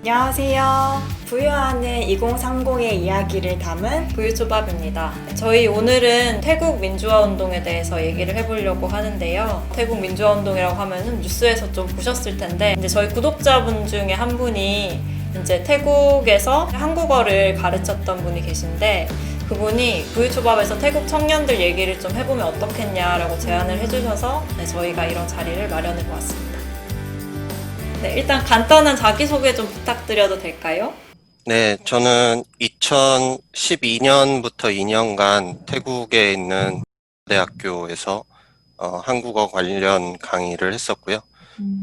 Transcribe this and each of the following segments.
안녕하세요. 부유하는 2030의 이야기를 담은 부유초밥입니다. 저희 오늘은 태국 민주화 운동에 대해서 얘기를 해보려고 하는데요. 태국 민주화 운동이라고 하면은 뉴스에서 좀 보셨을 텐데, 이제 저희 구독자분 중에 한 분이 이제 태국에서 한국어를 가르쳤던 분이 계신데, 그분이 부유초밥에서 태국 청년들 얘기를 좀 해보면 어떻겠냐라고 제안을 해주셔서 저희가 이런 자리를 마련해 보았습니다. 네, 일단 간단한 자기소개 좀 부탁드려도 될까요? 네, 저는 2012년부터 2년간 태국에 있는 대학교에서 한국어 관련 강의를 했었고요.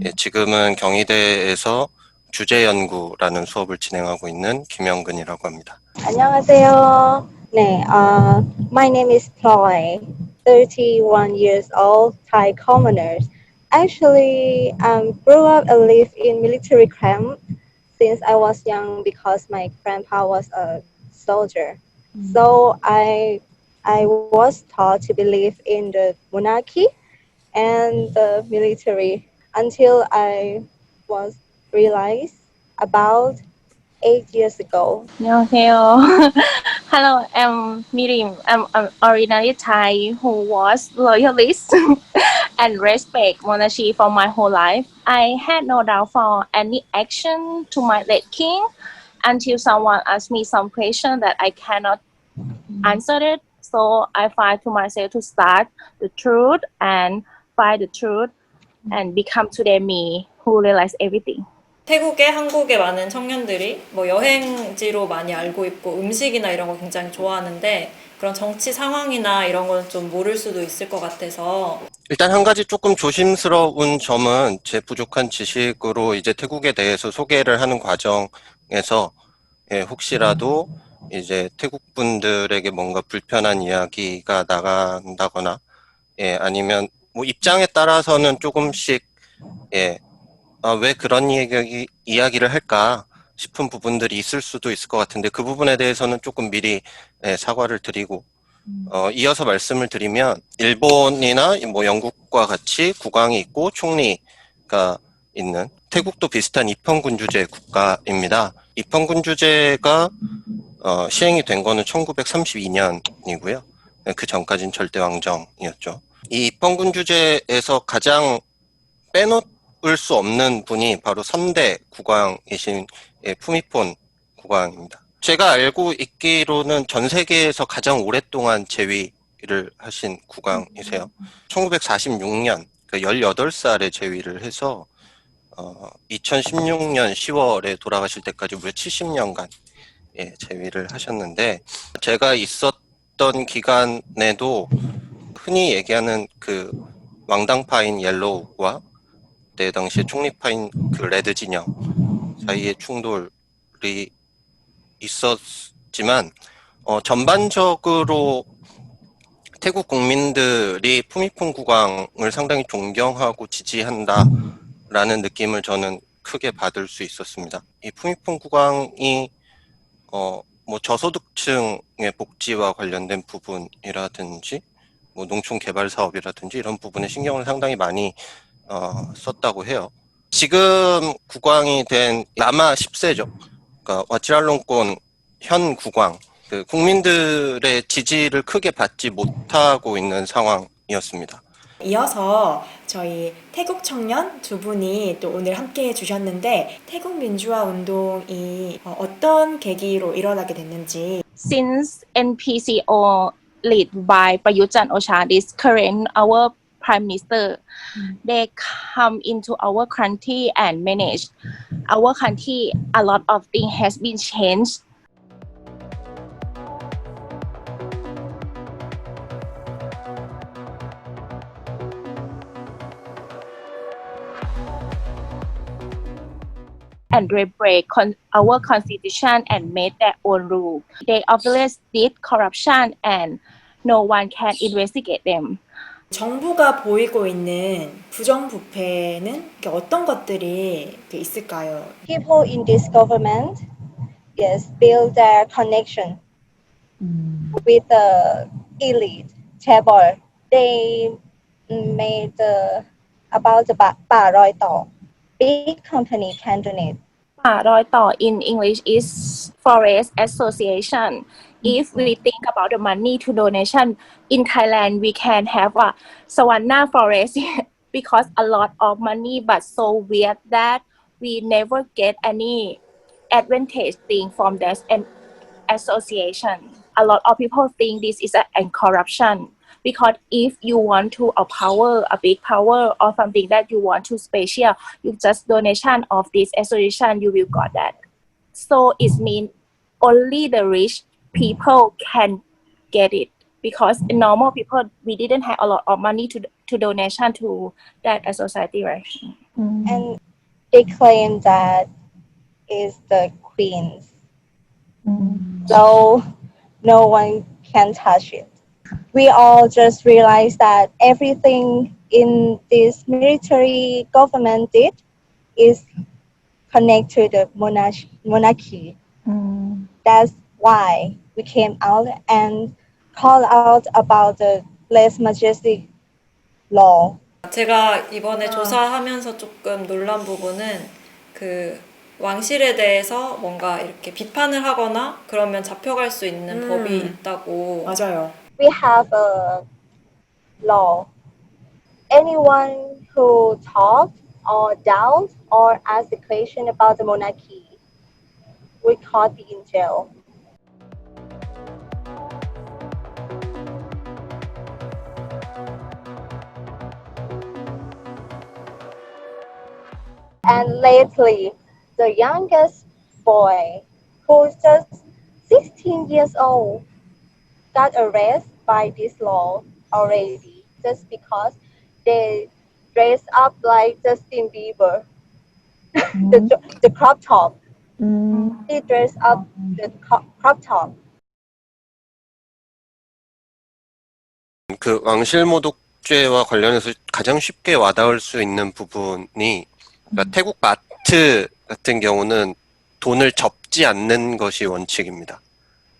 예, 지금은 경희대에서 주제연구라는 수업을 진행하고 있는 김영근이라고 합니다. 안녕하세요. 네, my name is Ploy, 31 years old, Thai commoners. Actually, grew up and lived in military camp since I was young because my grandpa was a soldier. So I was taught to believe in the monarchy and the military until I was realized about 8 years ago. 안녕하세요. Hello, I'm Miriam. I'm originally Thai who was loyalist and respect monarchy for my whole life. I had no doubt for any action to my late king until someone asked me some question that I cannot answer it. So I find to myself to start the truth and find the truth and become today me who realize everything. 태국에 한국의 많은 청년들이 뭐 여행지로 많이 알고 있고 음식이나 이런 거 굉장히 좋아하는데 그런 정치 상황이나 이런 건 좀 모를 수도 있을 것 같아서 일단 한 가지 조금 조심스러운 점은 제 부족한 지식으로 이제 태국에 대해서 소개를 하는 과정에서 혹시라도 이제 태국 분들에게 뭔가 불편한 이야기가 나간다거나 아니면 뭐 입장에 따라서는 조금씩 왜 그런 이야기를 할까 싶은 부분들이 있을 수도 있을 것 같은데 그 부분에 대해서는 조금 미리 사과를 드리고 이어서 말씀을 드리면 일본이나 뭐 영국과 같이 국왕이 있고 총리가 있는 태국도 비슷한 입헌군주제 국가입니다. 입헌군주제가 시행이 된 거는 1932년이고요. 그 전까지는 절대왕정이었죠. 이 입헌군주제에서 가장 빼놓을 수 없는 분이 바로 3대 국왕이신 푸미폰 국왕입니다. 제가 알고 있기로는 전 세계에서 가장 오랫동안 재위를 하신 국왕이세요. 1946년, 그러니까 18살에 재위를 해서 2016년 10월에 돌아가실 때까지 무려 70년간 재위를 하셨는데 제가 있었던 기간에도 흔히 얘기하는 그 왕당파인 옐로우와 그때 당시에 총리파인 그 레드 진영 사이의 충돌이 있었지만 전반적으로 태국 국민들이 푸미폰 국왕을 상당히 존경하고 지지한다라는 느낌을 저는 크게 받을 수 있었습니다. 이 푸미폰 국왕이 뭐 저소득층의 복지와 관련된 부분이라든지 뭐 농촌 개발 사업이라든지 이런 부분에 신경을 상당히 많이 썼다고 해요. 지금 국왕이 된 라마 10세죠. 그러니까 와치랄롱권 현 국왕, 그 국민들의 지지를 크게 받지 못하고 있는 상황이었습니다. 이어서 저희 태국 청년 두 분이 또 오늘 함께 해주셨는데 태국 민주화 운동이 어떤 계기로 일어나게 됐는지 Since NPCO led by Prayut Chan-o-cha, this current our prime minister, they come into our country and manage our country. A lot of things has been changed. And they break our constitution and made their own rule. They obviously did corruption and no one can investigate them. 정부가 보이고 있는 부정부패는 어떤 것들이 있을까요? People in this government, yes, build their connection with the elite, chaebol. They made about the Pa Roi Tho. Big company can donate รอยต่อ in English is forest association. If we think about the money to donation in Thailand, we can have a savanna forest because a lot of money, but so weird that we never get any advantage thing from that association. A lot of people think this is a corruption because if you want to a power, a big power or something that you want to special, you just donation of this association, you will got that. So it means only the rich people can get it because normal people we didn't have a lot of money to donation to that society, right? And they claim that is the queens. So no one can touch it. We all just realized that everything in this military government did is connected to the monarchy. That's why we came out and called out about the less majestic law. 제가 이번에 조사하면서 조금 놀란 부분은 그 왕실에 대해서 뭔가 이렇게 비판을 하거나 그러면 잡혀갈 수 있는 법이 있다고. 맞아요. We have a law. Anyone who talks or doubts or asks a question about the monarchy will caught be in jail. And lately, the youngest boy, who's just 16 years old, got arrested by this law already just because they dress up like Justin Bieber. The crop top. He dressed up the crop top. 그 왕실모독죄와 관련해서 가장 쉽게 와닿을 수 있는 부분이 그러니까 태국 마트 같은 경우는 돈을 접지 않는 것이 원칙입니다.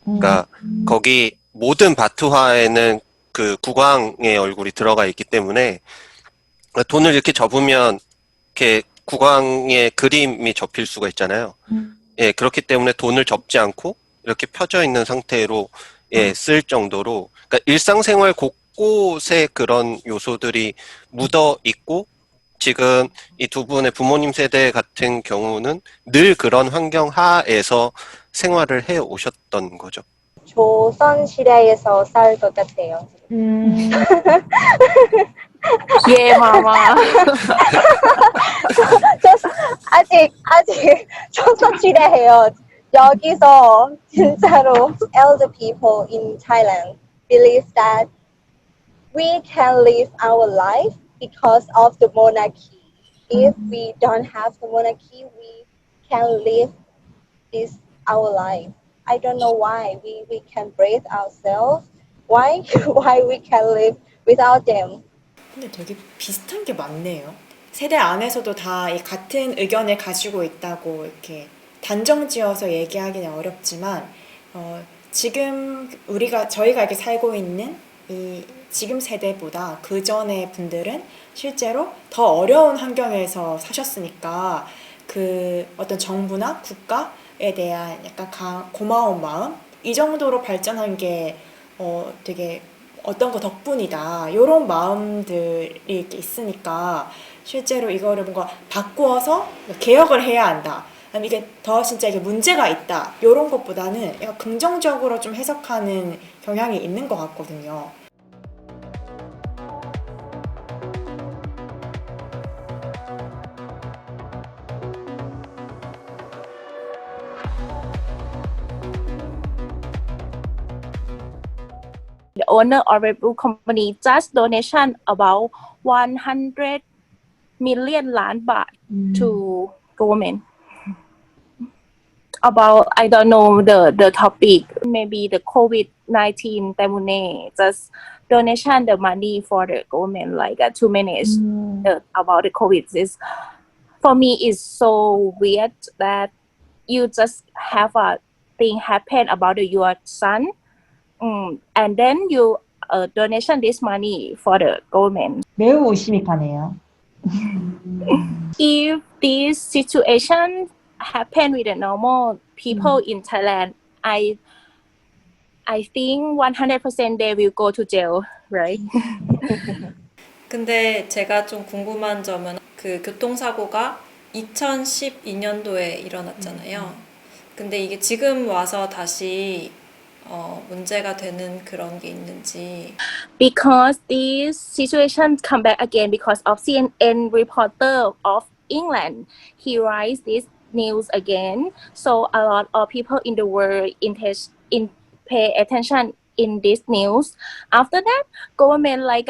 그러니까 거기 모든 마트화에는 그 국왕의 얼굴이 들어가 있기 때문에 돈을 이렇게 접으면 이렇게 국왕의 그림이 접힐 수가 있잖아요. 예, 그렇기 때문에 돈을 접지 않고 이렇게 펴져 있는 상태로 예, 쓸 정도로 그러니까 일상생활 곳곳에 그런 요소들이 묻어 있고 지금 이 두 분의 부모님 세대 같은 경우는 늘 그런 환경 하에서 생활을 해 오셨던 거죠. 조선 시대에서 살 것 같아요. Yeah, mama. 아직 조선 시대예요. 여기서 진짜로 elder people in Thailand believe that we can live our life because of the monarchy. If we don't have the monarchy, we can live this our life. I don't know why we can breathe ourselves. Why we can live without them? 근데 되게 비슷한 게 많네요. 세대 안에서도 다 이 같은 의견을 가지고 있다고 이렇게 단정지어서 얘기하기는 어렵지만 지금 저희가 이렇게 살고 있는 이 지금 세대보다 그 전의 분들은 실제로 더 어려운 환경에서 사셨으니까 그 어떤 정부나 국가에 대한 약간 고마운 마음 이 정도로 발전한 게 되게 어떤 거 덕분이다 이런 마음들이 이렇게 있으니까 실제로 이거를 뭔가 바꾸어서 개혁을 해야 한다. 아니면 이게 더 진짜 이게 문제가 있다 이런 것보다는 약간 긍정적으로 좀 해석하는 경향이 있는 것 같거든요. The owner of Red Bull company just donation about 100 millionล้านบาท to government. About I don't know the topic, maybe the COVID-19 때문에 just donation the money for the government like 2 minutes about the COVID is for me is so weird that you just have a thing happen about your son and then you donation this money for the government. 매우 의심이 가네요. If this situation happen with the normal people in Thailand, I think 100% they will go to jail, right? 근데 제가 좀 궁금한 점은 그 교통사고가 2012년도에 일어났잖아요. 근데 이게 지금 와서 다시 문제가 되는 그런 게 있는지. Because this situation come back again because of CNN reporter of England. He writes this news again. So a lot of people in the world pay attention in this news. After that, government like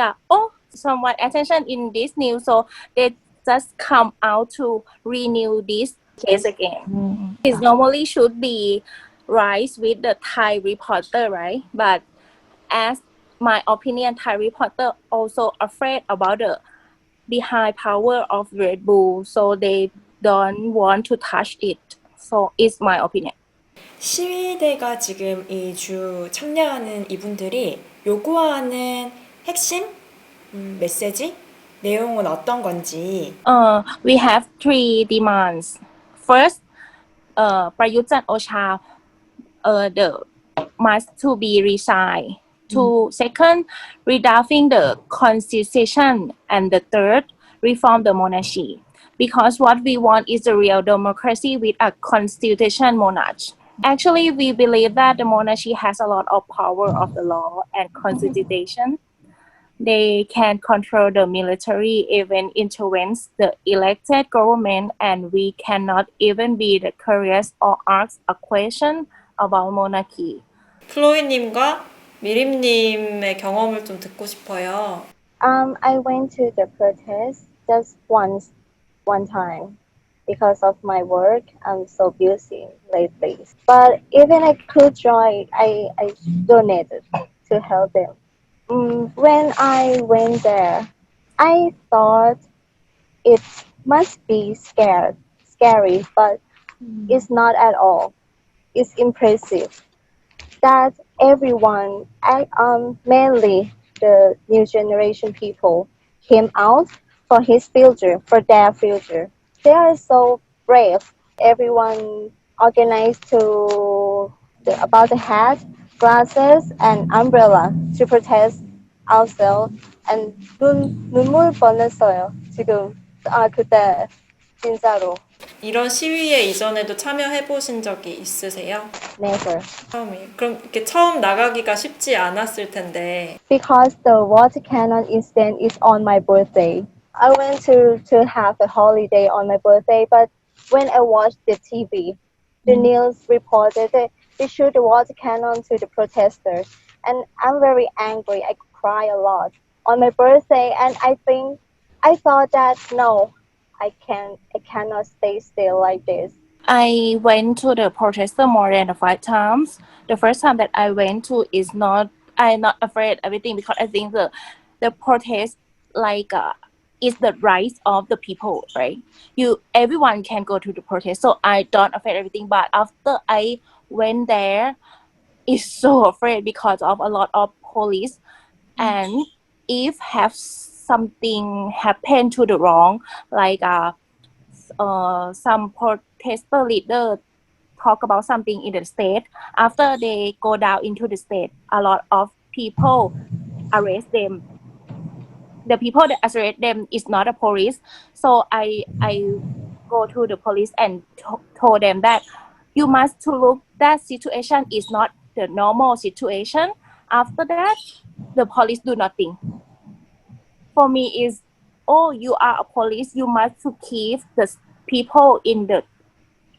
somewhat attention in this news, so they just come out to renew this case again. It normally should be rise with the Thai reporter, right? But as my opinion, Thai reporter also afraid about the high power of Red Bull, so they don't want to touch it. So it's my opinion. 시위대가 지금 이 주 참여하는 이분들이 요구하는 핵심 메시지 내용은 어떤 건지. We have three demands. First, Prayut Chan-o-cha, the must to be resigned. Second, redrafting the constitution, and the third, reform the monarchy. Because what we want is a real democracy with a constitution monarch. Actually, we believe that the monarchy has a lot of power of the law and constitution. They can control the military, even influence the elected government, and we cannot even be the curious or ask a question about monarchy. 클로이님과 미림님의 경험을 좀 듣고 싶어요. I went to the protest just one time. Because of my work, I'm so busy lately. But even I could join, I donated to help them. When I went there, I thought it must be scary, but it's not at all. It's impressive that everyone, mainly the new generation people, came out for their future. They are so brave. Everyone organized about the hat, glasses, and umbrella to protest ourselves. And 눈물 뻔했어요. 지금 그때 진짜로. 이런 시위에 이전에도 참여해 보신 적이 있으세요? Never. 처음이에요. 그럼 이렇게 처음 나가기가 쉽지 않았을 텐데. Because the water cannon incident is on my birthday. I went to have a holiday on my birthday, but when I watched the TV, the news reported that they shoot the water cannon to the protesters, and I'm very angry. I cry a lot on my birthday, and I thought that no, I cannot stay still like this. I went to the protester more than 5 times. The first time that I went to I'm not afraid everything because I think the protest is the rights of the people, right? Everyone can go to the protest, so I don't afraid everything. But after I went there, it's so afraid because of a lot of police, and if have something happen to the wrong, some protester leader talk about something in the state. After they go down into the state, a lot of people arrest them. The people that arrest them is not a police. So I go to the police and told them that you must to look that situation is not the normal situation. After that, the police do nothing. For me is, oh, you are a police, you must to keep the people in the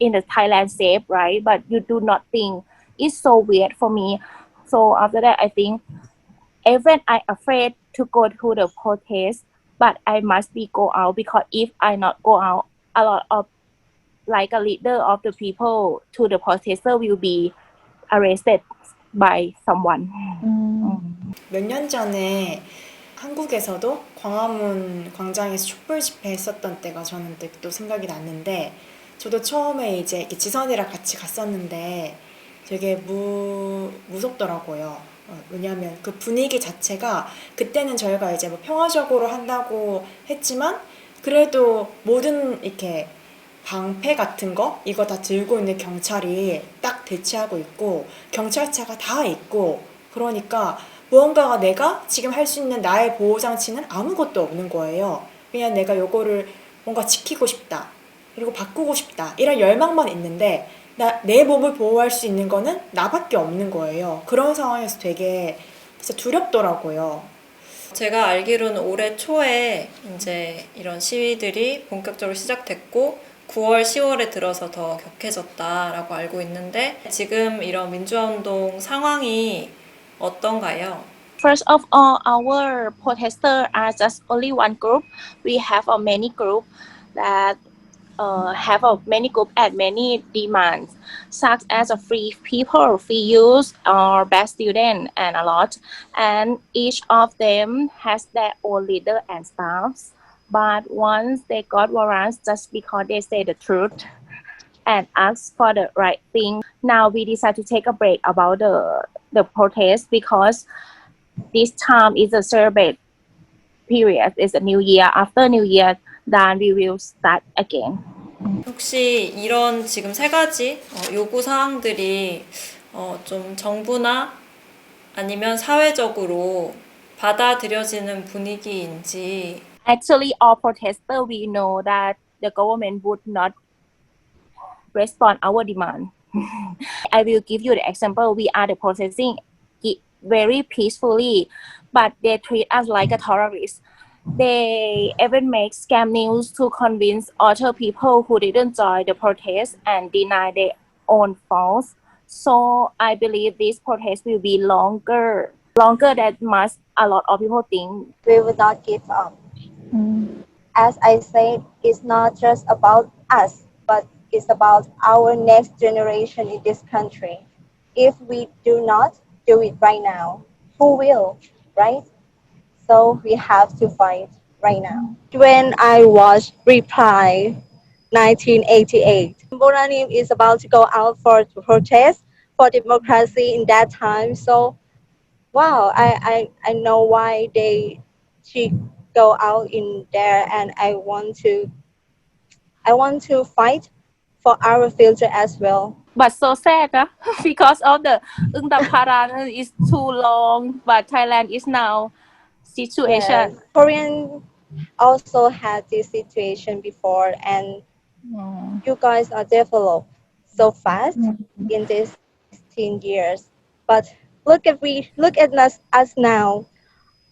Thailand safe, right? But you do nothing. It's so weird for me. So after that, I think even I afraid to go to the protest, but I must be go out because if I not go out, a lot of like a leader of the people to the protester will be arrested by someone. 몇 년 전에 한국에서도 광화문 광장에서 촛불 집회 했었던 때가 저는 또 생각이 났는데, 저도 처음에 이제 이렇게 지선이랑 같이 갔었는데 되게 무섭더라고요. 왜냐하면 그 분위기 자체가 그때는 저희가 이제 뭐 평화적으로 한다고 했지만 그래도 모든 이렇게 방패 같은 거 이거 다 들고 있는 경찰이 딱 대치하고 있고 경찰차가 다 있고 그러니까 무언가가 내가 지금 할 수 있는 나의 보호장치는 아무것도 없는 거예요. 그냥 내가 요거를 뭔가 지키고 싶다. 그리고 바꾸고 싶다. 이런 열망만 있는데 내 몸을 보호할 수 있는 거는 나밖에 없는 거예요. 그런 상황에서 되게 진짜 두렵더라고요. 제가 알기로는 올해 초에 이제 이런 시위들이 본격적으로 시작됐고 9월, 10월에 들어서 더 격해졌다라고 알고 있는데 지금 이런 민주화 운동 상황이 어떤가요? First of all, our protesters are just only one group. We have a many group that have a many group and many demands, such as a free people, free youth, or best student, and a lot. And each of them has their own leader and staffs. But once they got warrants just because they say the truth and ask for the right thing, now we decide to take a break about the protest because this time is a celebrate period. It's a new year. After New Year, then we will start again. 혹시 이런 지금 세 가지 요구 사항들이 좀 정부나 아니면 사회적으로 받아들여지는 분위기인지 Actually, all protesters, we know that the government would not respond our demand. I will give you the example. We are the protesting it very peacefully, but they treat us like a terrorist. They even make scam news to convince other people who didn't join the protest and deny their own faults. So I believe this protest will be longer than much a lot of people think. We will not give up. As I said, it's not just about us, but it's about our next generation in this country. If we do not do it right now, who will, right? So we have to fight right now. When I watched Reply 1988, Boranim is about to go out for to protest for democracy in that time. So wow, I know why she go out in there, and I want to fight for our future as well. But so sad, because of the Ungtaparan is too long, but Thailand is now situation. Yes. Korean also had this situation before, and you guys are developed so fast in these 16 years. But look at us now.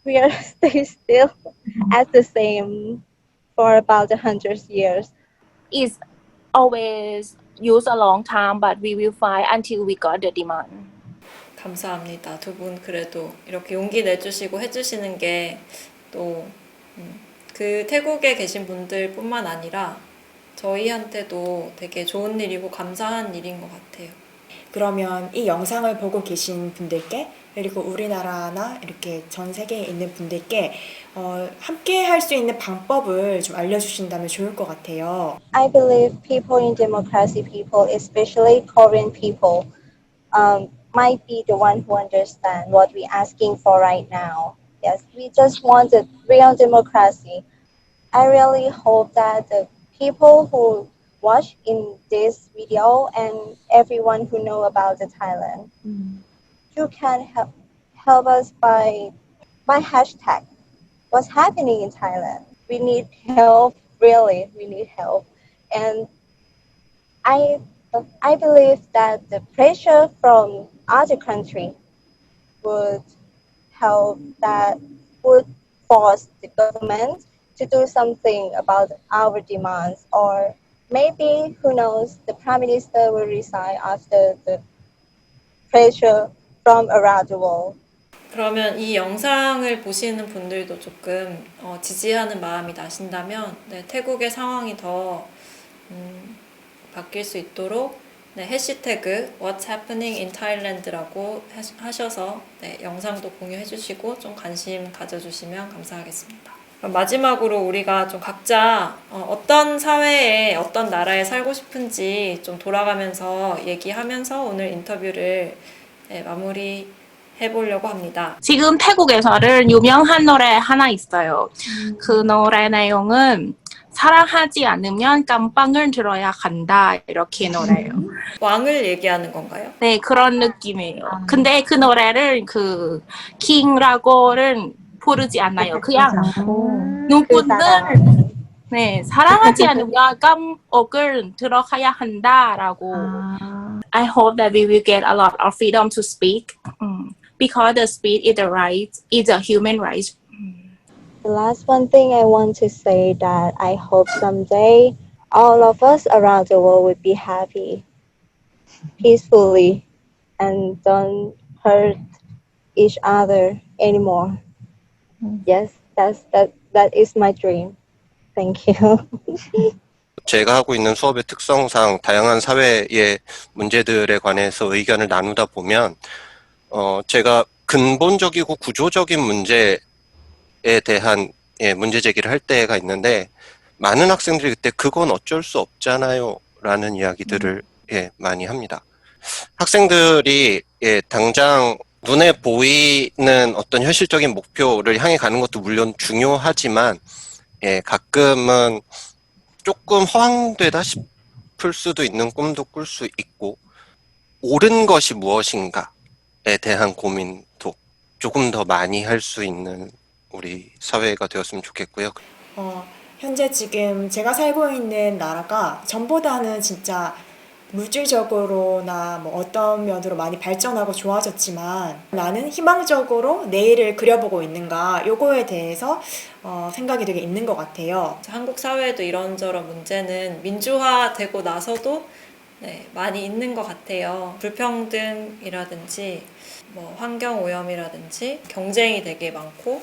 We are still at the same for about 100 years. It's always use a long time, but we will fight until we got the demand. 감사합니다. 두 분 그래도 이렇게 용기 내주시고 해주시는 게 또 그 태국에 계신 분들뿐만 아니라 저희한테도 되게 좋은 일이고 감사한 일인 것 같아요. 그러면 이 영상을 보고 계신 분들께 그리고 우리나라나 이렇게 전 세계에 있는 분들께 함께 할 수 있는 방법을 좀 알려주신다면 좋을 것 같아요. I believe people in democracy, people, especially Korean people, might be the one who understand what we're asking for right now. Yes, we just want a real democracy. I really hope that the people who watch in this video and everyone who know about the Thailand, you can help us by hashtag. What's happening in Thailand? We need help. Really, we need help. And I believe that the pressure from other country would force the government to do something about our demands, or maybe, who knows, the prime minister will resign after the pressure from around the world. 그러면 이 영상을 보시는 분들도 조금 지지하는 마음이 나신다면 태국의 상황이 더 바뀔 수 있도록 해시태그 What's Happening in Thailand라고 하셔서 영상도 공유해 주시고 좀 관심 가져주시면 감사하겠습니다. 그럼 마지막으로 우리가 좀 각자 어떤 사회에 어떤 나라에 살고 싶은지 좀 돌아가면서 얘기하면서 오늘 인터뷰를 마무리 해보려고 합니다. 지금 태국에서는 유명한 노래 하나 있어요. 그 노래 내용은 사랑하지 않으면 깜빵을 들어야 간다 이렇게 노래예요. 왕을 얘기하는 건가요? 네, 그런 느낌이에요. 근데 그 노래를 그 킹라고는 부르지 않아요. 그냥 눈꽃을 네, 사랑하지 않으면 감옥을 들어가야 한다라고. I hope that we will get a lot of freedom to speak because the speech is a right, is a human right. The last one thing I want to say that I hope someday all of us around the world would be happy, peacefully, and don't hurt each other anymore. Yes, that is my dream. Thank you. 제가 하고 있는 수업의 특성상 다양한 사회의 문제들에 관해서 의견을 나누다 보면 제가 근본적이고 구조적인 문제에 대한 문제 제기를 할 때가 있는데 많은 학생들이 그때 그건 어쩔 수 없잖아요 라는 이야기들을 많이 합니다. 학생들이 당장 눈에 보이는 어떤 현실적인 목표를 향해 가는 것도 물론 중요하지만 가끔은 조금 허황되다 싶을 수도 있는 꿈도 꿀 수 있고 옳은 것이 무엇인가에 대한 고민도 조금 더 많이 할 수 있는 우리 사회가 되었으면 좋겠고요. 현재 지금 제가 살고 있는 나라가 전보다는 진짜 물질적으로나 뭐 어떤 면으로 많이 발전하고 좋아졌지만 나는 희망적으로 내일을 그려보고 있는가 요거에 대해서 생각이 되게 있는 것 같아요. 한국 사회에도 이런저런 문제는 민주화되고 나서도 많이 있는 것 같아요. 불평등이라든지 뭐 환경오염이라든지 경쟁이 되게 많고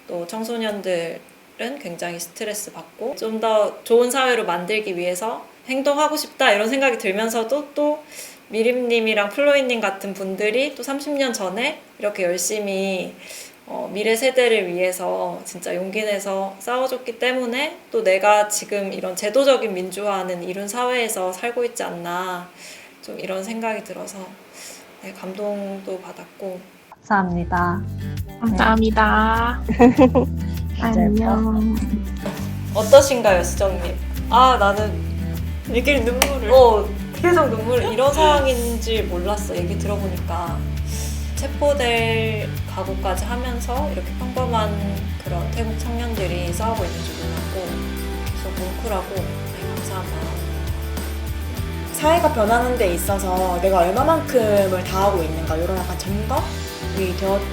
또 청소년들은 굉장히 스트레스 받고 좀 더 좋은 사회로 만들기 위해서 행동하고 싶다 이런 생각이 들면서도 또 미림님이랑 플로이님 같은 분들이 또 30년 전에 이렇게 열심히 미래 세대를 위해서 진짜 용기 내서 싸워줬기 때문에 또 내가 지금 이런 제도적인 민주화는 이룬 사회에서 살고 있지 않나 좀 이런 생각이 들어서 감동도 받았고 감사합니다. 감사합니다. 안녕. 어떠신가요, 수정님? 나는 이렇게 눈물을 계속 이런 상황인지 몰랐어. 얘기 들어보니까 체포될 각오까지 하면서 이렇게 평범한 그런 태국 청년들이 싸우고 있는 줄 몰랐고 계속 뭉클하고 감사한 마음. 사회가 변하는 데 있어서 내가 얼마만큼을 다하고 있는가 이런 약간 점검이 되었던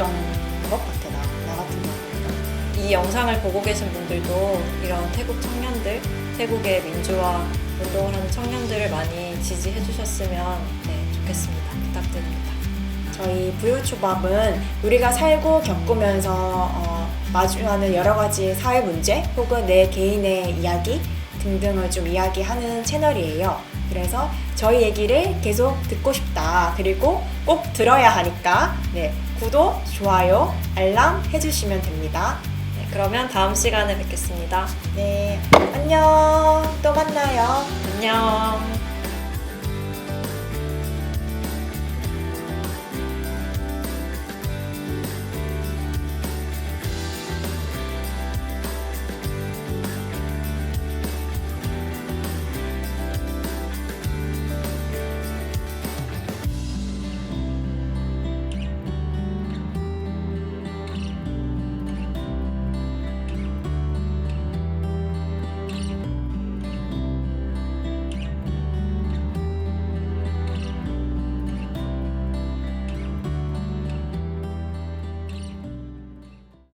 것 같아 나 같은 경우는. 이 영상을 보고 계신 분들도 이런 태국 청년들, 태국의 민주화 운동을 하는 청년들을 많이 지지해 주셨으면 좋겠습니다. 부탁드립니다. 저희 부유초밥은 우리가 살고 겪으면서 마주하는 여러 가지 사회 문제 혹은 내 개인의 이야기 등등을 좀 이야기하는 채널이에요. 그래서 저희 얘기를 계속 듣고 싶다. 그리고 꼭 들어야 하니까 구독, 좋아요, 알람 해주시면 됩니다. 그러면 다음 시간에 뵙겠습니다. 안녕. 또 만나요. 안녕.